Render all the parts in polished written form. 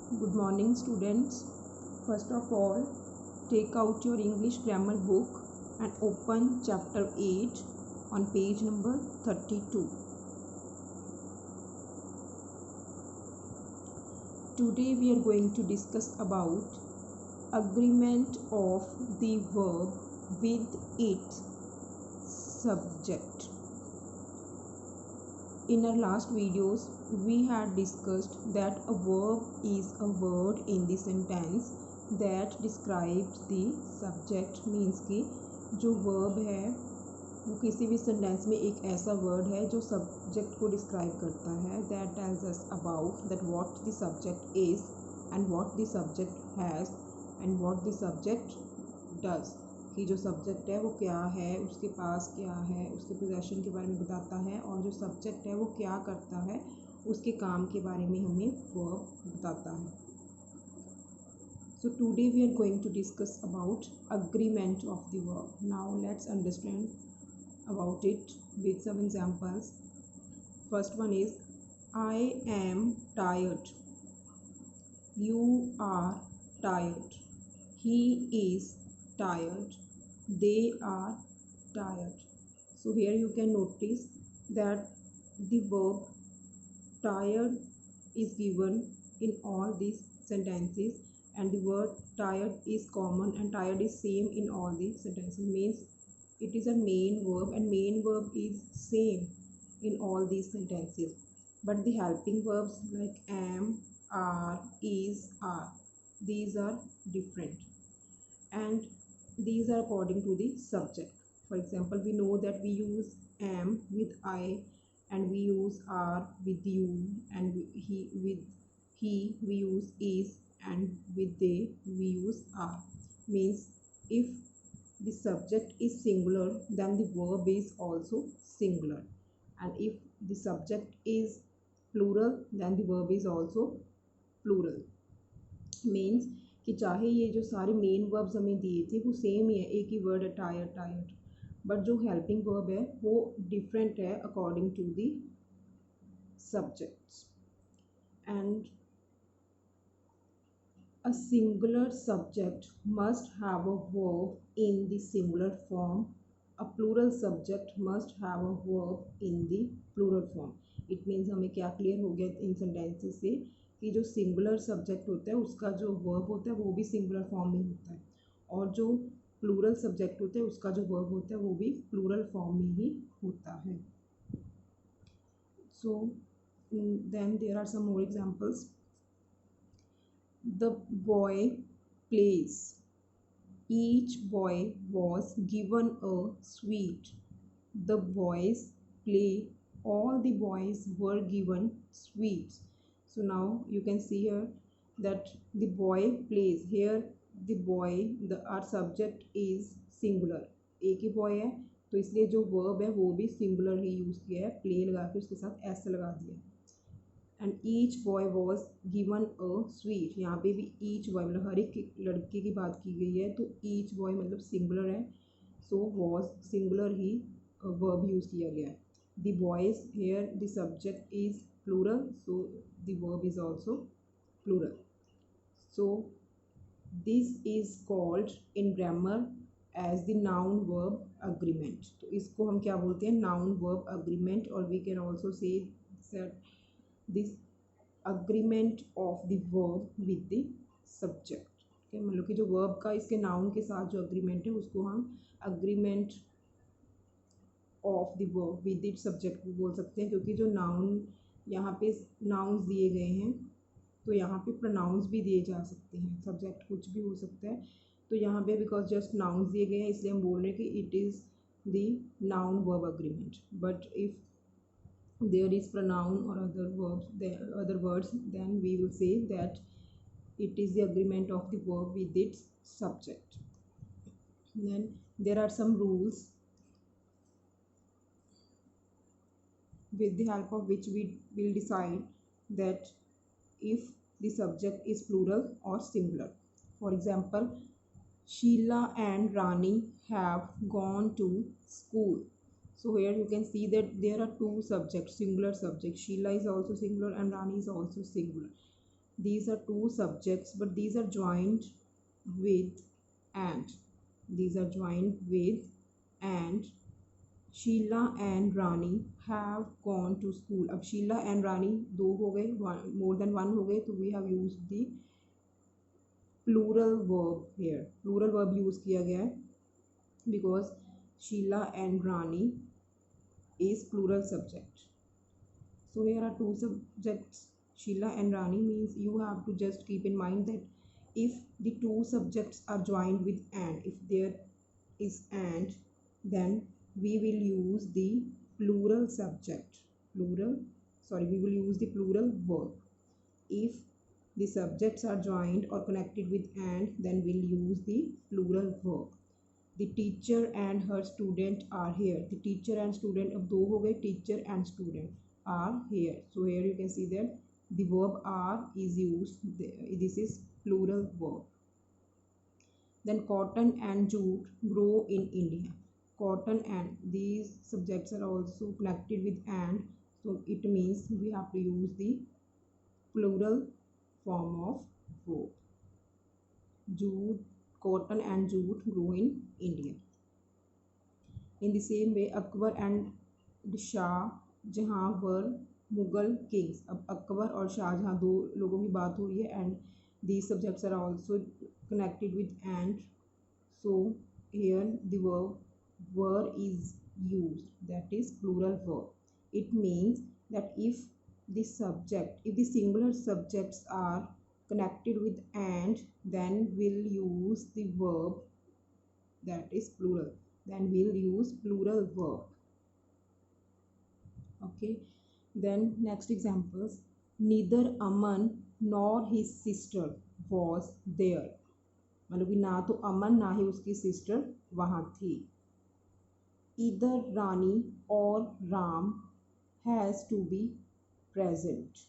Good morning, students. First of all, take out your English grammar book and open chapter 8 on page number 32. Today we are going to discuss about agreement of the verb with its subject. In our last videos, we had discussed that a verb is a word in the sentence that describes the subject. Means कि जो verb है वो किसी भी sentence में एक ऐसा word है जो subject को describe करता है. That tells us about that what the subject is and what the subject has and what the subject does. कि जो सब्जेक्ट है वो क्या है, उसके पास क्या है, उसके पोजेशन के बारे में बताता है, और जो सब्जेक्ट है वो क्या करता है, उसके काम के बारे में हमें वर्ब बताता है. So today we are going to discuss about agreement of the verb. Now let's understand about it with some examples. First one is I am tired. You are tired. He is tired. They are tired. So here you can notice that the verb tired is given in all these sentences, and the word tired is common and tired is same in all these sentences. Means it is a main verb and main verb is same in all these sentences, but the helping verbs like am, are, is, are, these are different, and these are according to the subject. For example, we know that we use am with I, and we use are with you, and he with he we use is, and with they we use are. Means if the subject is singular, then the verb is also singular, and if the subject is plural, then the verb is also plural. Means कि चाहे ये जो सारे main verbs हमें दिए थे वो same ही है, एक ही वर्ड है टायर्ड टायर्ड, बट जो हेल्पिंग वर्ब है वो डिफरेंट है according to the subjects. And a singular subject must have a verb in the singular form. A plural subject must have a verb in the plural form. It means हमें क्या clear हो गया इन sentences से कि जो singular subject होता है उसका जो वर्ब होता है वो भी सिंगुलर फॉर्म में होता है, और जो प्लूरल सब्जेक्ट होता है उसका जो वर्ब होता है वो भी प्लूरल फॉर्म में ही होता है. So then there are some more examples. The boy plays. Each boy was given a sweet. The boys play. All the boys were given sweets. So now you can see here that the boy plays. Here the boy, our subject is singular. एक ही boy है तो इसलिए जो verb है वो भी singular ही use किया है, play लगा के उसके साथ s लगा दिया. And each boy was given a sweet. यहाँ पे भी ईच बॉय मतलब हर एक लड़के की बात की गई है, तो ईच बॉय मतलब सिंगुलर है, सो वॉज सिंगुलर ही वर्ब यूज़ किया गया है. The boys here the subject is plural, so the verb is also plural. So this is called in grammar as the noun verb agreement. तो इसको हम क्या बोलते हैं, नाउन वर्ब अग्रीमेंट. और we can also say this agreement of the verb with the subject. ठीक है, मतलब कि जो वर्ब का इसके नाउन के साथ जो अग्रीमेंट है उसको हम agreement of the verb with the subject भी बोल सकते हैं, क्योंकि जो नाउन यहाँ पे नाउन्स दिए गए हैं तो यहाँ पे प्रोनाउंस भी दिए जा सकते हैं, सब्जेक्ट कुछ भी हो सकता है. तो यहाँ पे बिकॉज जस्ट नाउन्स दिए गए हैं इसलिए हम बोल रहे हैं कि it is the noun verb agreement. But if there is pronoun or other words, then we will say that it is the agreement of the verb with its subject. Then there are some rules with the help of which we will decide that if the subject is plural or singular. For example, Sheila and Rani have gone to school. So here you can see that there are two subjects, singular subject. Sheila is also singular and Rani is also singular. these are two subjects, but these are joined with and. These are joined with and. Sheela and Rani have gone to school. अब Sheela and रानी दो हो गए, more than one हो गए, तो we have use the plural verb here. Plural verb use किया गया है because Sheela and Rani is plural subject. So here are two subjects, Sheila and Rani, means you have to just keep in mind that if the two subjects are joined with and, if there is and, then we will use the plural subject. We will use the plural verb. If the subjects are joined or connected with and, then we'll use the plural verb. The teacher and her student are here. The teacher and student, अब दो हो गए, teacher and student are here. So here you can see that the verb are is used. This is plural verb. Then cotton and jute grow in India. Cotton and, these subjects are also connected with and, so it means we have to use the plural form of verb. Jute, cotton and jute grow in India. In the same way, Akbar and Shah Jahan were Mughal kings. अब अकबर और शाहजहां दो लोगों की बात हो रही है, and these subjects are also connected with and, so here the verb were is used, that is plural verb. It means that if the singular subjects are connected with and, then we'll use the verb that is plural. Then we'll use plural verb. Okay, then next examples. Neither Aman nor his sister was there. मतलब कि ना तो अमन ना ही उसकी sister वहाँ थी. Either Rani or Ram has to be present.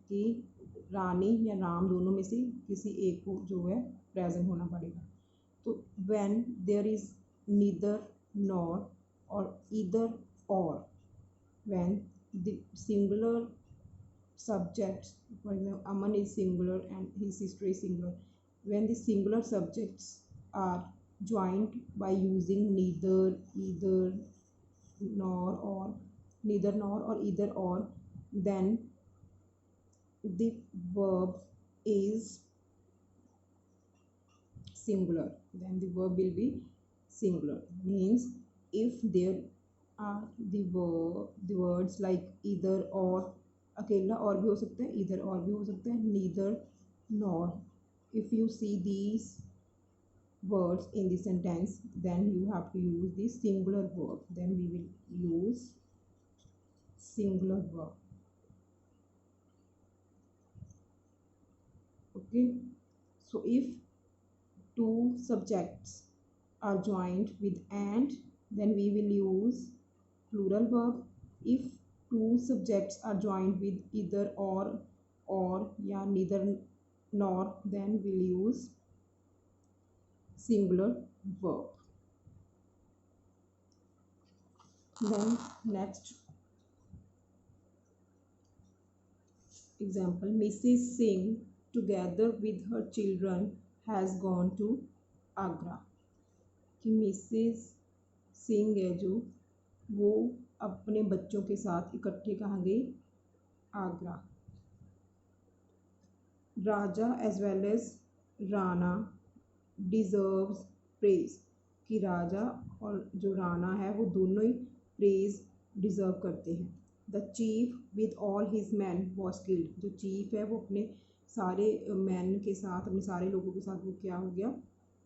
कि रानी या राम दोनों में से किसी एक को जो है प्रेजेंट होना पड़ेगा. तो when there is neither nor or either or, when the singular subjects, for example Aman is singular and his sister is singular, when the singular subjects are joined by using neither, either, nor or, neither nor or either or, then the verb is singular. Then the verb will be singular. Means if there are the words like either or, अकेला और भी हो सकता है, either और भी हो सकता है, neither nor. If you see these words in the sentence, then you have to use the singular verb. Then we will use singular verb. Okay, so if two subjects are joined with and, then we will use plural verb. If two subjects are joined with either or या neither nor, then we'll use singular verb. Then next example, Mrs. Singh together with her children has gone to Agra. कि Mrs Singh है जो, वो अपने बच्चों के साथ इकट्ठे कहाँ गई? Agra. Raja as well as Rana deserves praise. कि राजा और जो राणा है वो दोनों ही प्रेज डिजर्व करते हैं. The chief with all his man was killed. जो चीफ है वो अपने सारे मैन के साथ, अपने सारे लोगों के साथ वो क्या हो गया?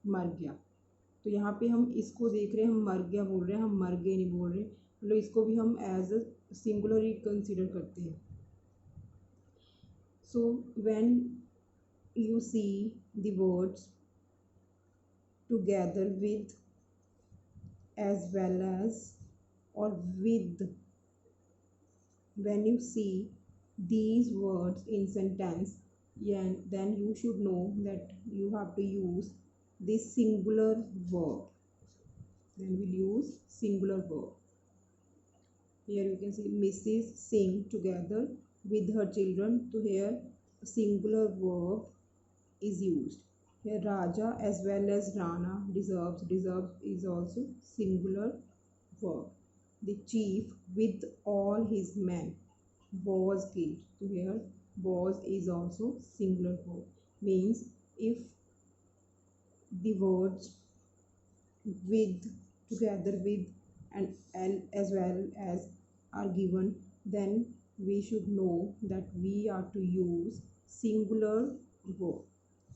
मर गया. तो यहाँ पे हम इसको देख रहे हैं, हम मर गया बोल रहे हैं, हम मर गए नहीं बोल रहे, मतलब इसको भी हम एज अ सिंगुलर ही कंसिडर करते हैं. So when you see the words together with, as well as, or with, when you see these words in sentence, then you should know that you have to use this singular verb. Then we'll use singular verb. Here you can see Mrs. Singh together with her children. So here singular verb is used. Here Raja as well as Rana deserves. Deserves is also singular verb. The chief with all his men was killed. So here was is also singular verb. Means if the words with, together with, and L as well as are given, then we should know that we are to use singular verb.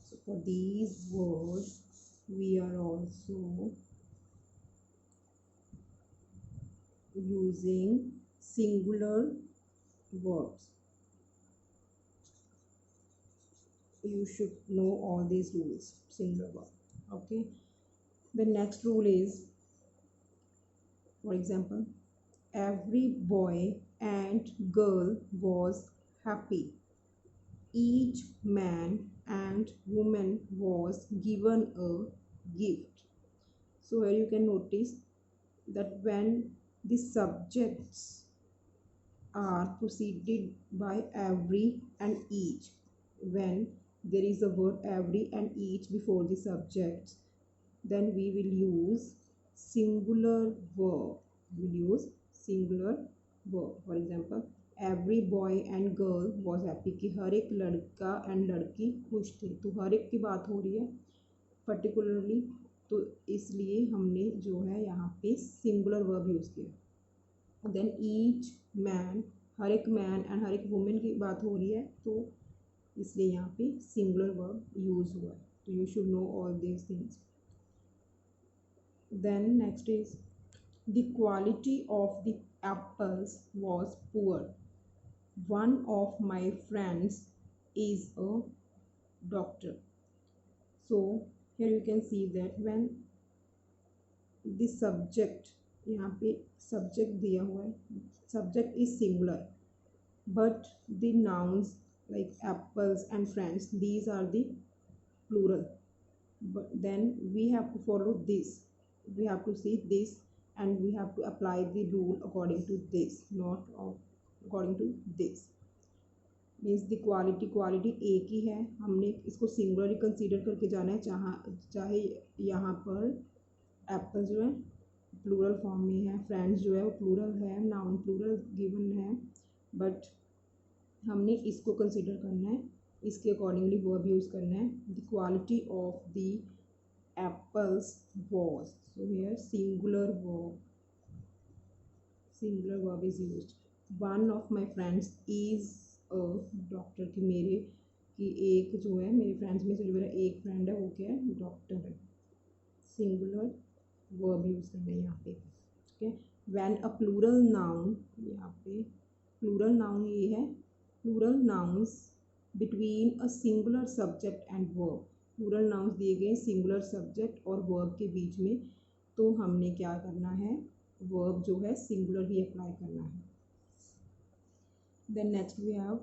So for these words we are also using singular verbs. You should know all these rules. Singular verb. Okay. The next rule is, for example, every boy and girl was happy. Each man and woman was given a gift. So here you can notice that when the subjects are preceded by every and each, when there is a word every and each before the subjects, then we will use singular verb. We will use singular verb. For example, every boy and girl was happy कि हर एक लड़का and लड़की खुश थे. तो हर एक की बात हो रही है पर्टिकुलरली, तो इसलिए हमने जो है यहाँ पे सिंगुलर वर्ब यूज़ किया. देन ईच मैन, हर एक मैन एंड हर एक वुमेन की बात हो रही है, तो इसलिए यहाँ पे सिंगुलर वर्ब यूज़ हुआ है. तो you should know all these things. Then next is, the quality of the apples was poor. One of my friends is a doctor. So here you can see that when the subject, यहाँ पे subject दिया हुआ है, subject is singular, but the nouns like apples and friends, these are the plural. But then we have to follow this. We have to see this and we have to apply the rule according to this, not according to this. Means the quality एक ही है, हमने इसको singular ही consider करके जाना है. चाहे यहाँ पर एप्पल जो है प्लूरल फॉर्म में है, फ्रेंड्स जो है वो प्लूरल है, नाउन प्लूरल गिवन है, बट हमने इसको कंसीडर करना है, इसके अकॉर्डिंगली वर्ब यूज़ करना है. The quality of the apples was. So here singular verb is used. One of my friends is a doctor. कि मेरे कि एक जो है मेरे फ्रेंड्स में से जो मेरा एक फ्रेंड है वो क्या है, डॉक्टर है. सिंगुलर वर्ब यूज़ करना है यहाँ पे. Okay. When a plural noun, यहाँ पे प्लूरल नाउन ये है, plural nouns between a singular subject and verb. Plural nouns दिए गए सिंगुलर सब्जेक्ट और वर्ब के बीच में, तो हमने क्या करना है, वर्ब जो है सिंगुलर ही अप्लाई करना है. Then next we have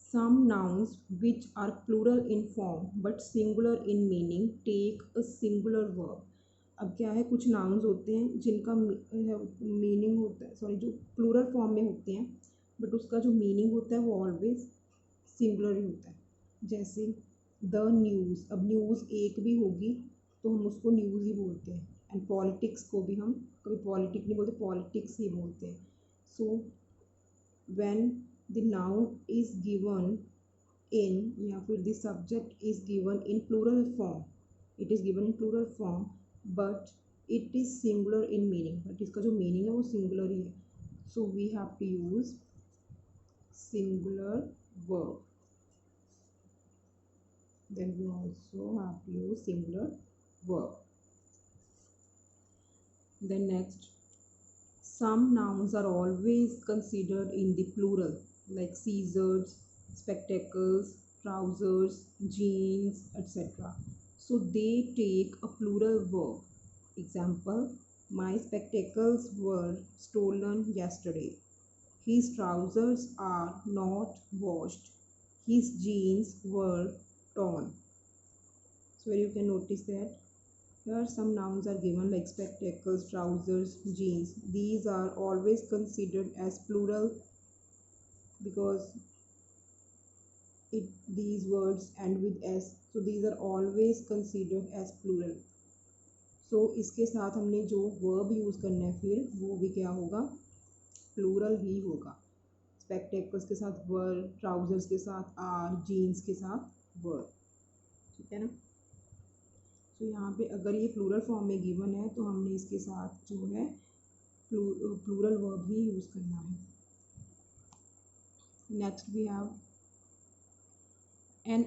some nouns which are plural in form but singular in meaning take a singular verb. अब क्या है, कुछ नाउन्स होते हैं जिनका मीनिंग होता है, सॉरी, जो प्लूरल फॉर्म में होते हैं बट उसका जो मीनिंग होता है वो ऑलवेज सिंगुलर ही होता है. जैसे द न्यूज़, अब न्यूज़ एक भी होगी तो हम उसको न्यूज़ ही बोलते हैं. एंड पॉलिटिक्स को भी हम कभी पॉलिटिक नहीं बोलते, पॉलिटिक्स ही बोलते हैं. So when the noun is given in, या फिर the subject is given in plural form, it is given in plural form but it is singular in meaning, but इसका जो मीनिंग है वो सिंगुलर ही है. So we have to use singular verb. Then we also have to use singular verb. Then next, some nouns are always considered in the plural, like scissors, spectacles, trousers, jeans, etc. So they take a plural verb. Example, my spectacles were stolen yesterday. His trousers are not washed. His jeans were torn. So you can notice that Here some nouns are given like spectacles, trousers, jeans. These are always considered as plural because these words end with s, so these are always considered as plural. so इसके साथ हमने जो verb use करना है फिर वो भी क्या होगा, प्लूरल ही होगा. स्पेक्टेकल्स के साथ वर, ट्राउजर्स के साथ आर, जीन्स के साथ वर. ठीक है ना. तो यहाँ पे अगर ये प्लूरल फॉर्म में गिवन है तो हमने इसके साथ जो है प्लूरल वर्ब ही यूज़ करना है. Next we have an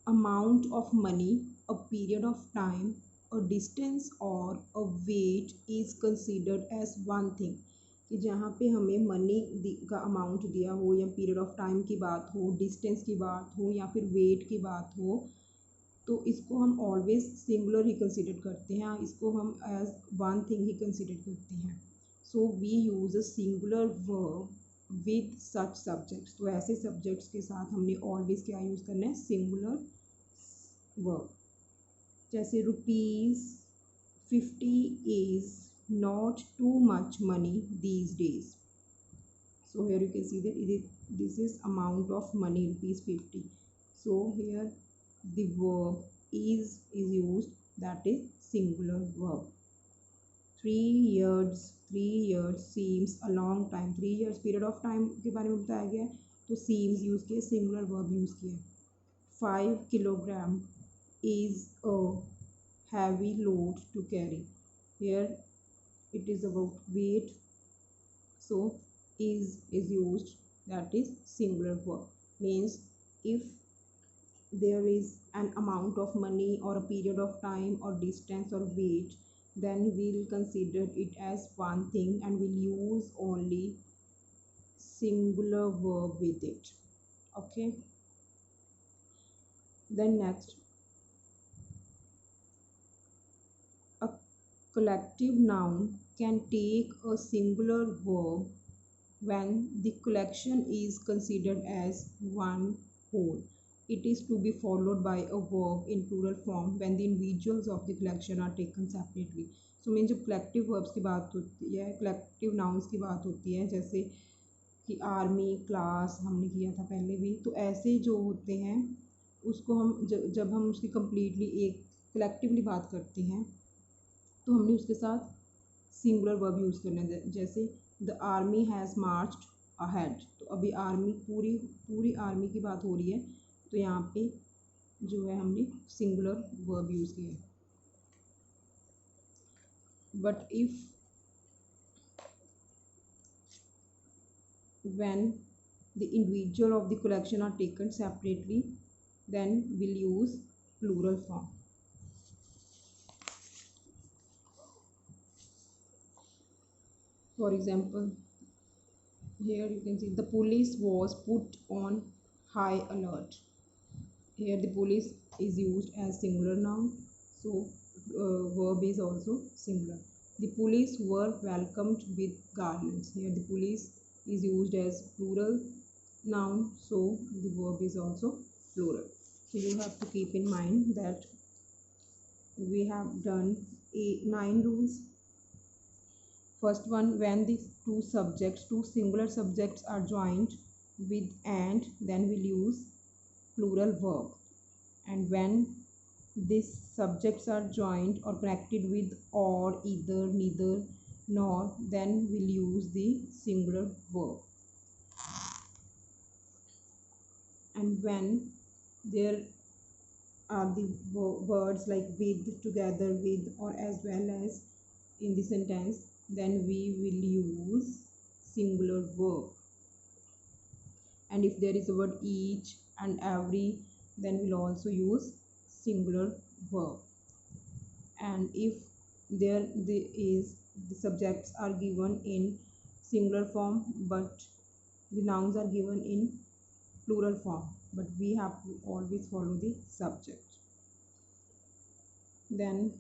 amount of money, a period of time, a distance or a weight is considered as one thing. कि जहाँ पे हमें मनी का अमाउंट दिया हो या पीरियड ऑफ टाइम की बात हो, डिस्टेंस की बात हो या फिर वेट की बात हो, तो इसको हम ऑलवेज सिंगुलर ही कंसिडर करते हैं. इसको हम एज वन थिंग ही कंसिडर करते हैं. So we use a singular verb with such subjects. तो ऐसे सब्जेक्ट्स के साथ हमने ऑलवेज क्या यूज़ करना है, सिंगुलर वर्ब. जैसे rupees 50 is not too much money these days. so here you can see that this is amount of money, rupees 50. so here the verb is used, that is singular verb. 3 years seems a long time. 3 years period of time के बारे में बताया गया है तो seems use किया, singular verb use किया. 5 kilogram is a heavy load to carry. here it is about weight, so is used, that is singular verb. means if there is an amount of money or a period of time or distance or weight, then we'll consider it as one thing and we'll use only singular verb with it. okay, then next, a collective noun can take a singular verb when the collection is considered as one whole. It is to be followed by a verb in plural form when the individuals of the collection are taken separately. so mean जब collective verbs की बात होती है, collective nouns की बात होती है, जैसे कि आर्मी, क्लास हमने किया था पहले भी, तो ऐसे जो होते हैं उसको हम जब हम उसकी कम्प्लीटली एक कलेक्टिवली बात करते हैं तो हमने उसके साथ सिंगुलर वर्ब यूज़ करना है. जैसे the army has marched ahead. तो अभी आर्मी पूरी आर्मी की बात हो रही है तो यहाँ पे जो है हमने सिंगुलर वर्ब यूज़ किया है. But if when the individual of the collection are taken separately, then we'll use plural form. For example, here you can see the police was put on high alert. Here the police is used as singular noun, so verb is also singular. The police were welcomed with garlands. Here the police is used as plural noun, so the verb is also plural. So you have to keep in mind that we have done 9 rules. First one, when the two singular subjects are joined with and, then we'll use plural verb. And when these subjects are joined or connected with or, either, neither, nor, then we'll use the singular verb. And when there are the words like with, together with, or as well as in the sentence, then we will use singular verb. And if there is a word each and every, then we'll also use singular verb. And if the subjects are given in singular form but the nouns are given in plural form, but we have to always follow the subject. Then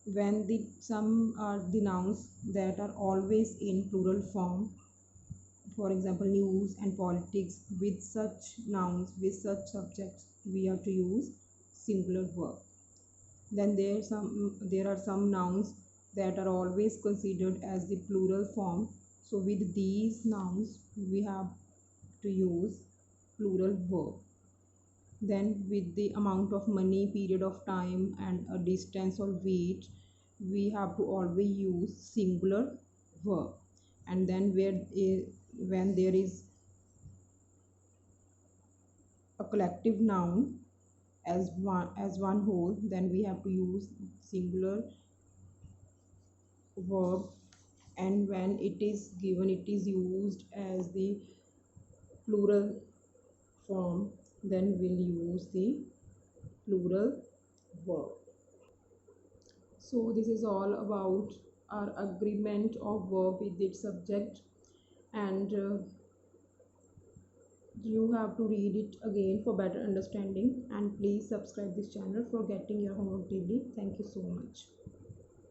when some are the nouns that are always in plural form, for example news and politics, with such nouns, with such subjects, we have to use singular verb. Then there are some nouns that are always considered as the plural form. So with these nouns we have to use plural verb. Then with the amount of money, period of time, and a distance or weight, we have to always use singular verb. And then when there is a collective noun as one whole, then we have to use singular verb. And when it is given, it is used as the plural form, then we'll use the plural verb. So this is all about our agreement of verb with its subject, and you have to read it again for better understanding. And please subscribe this channel for getting your homework daily. Thank you so much.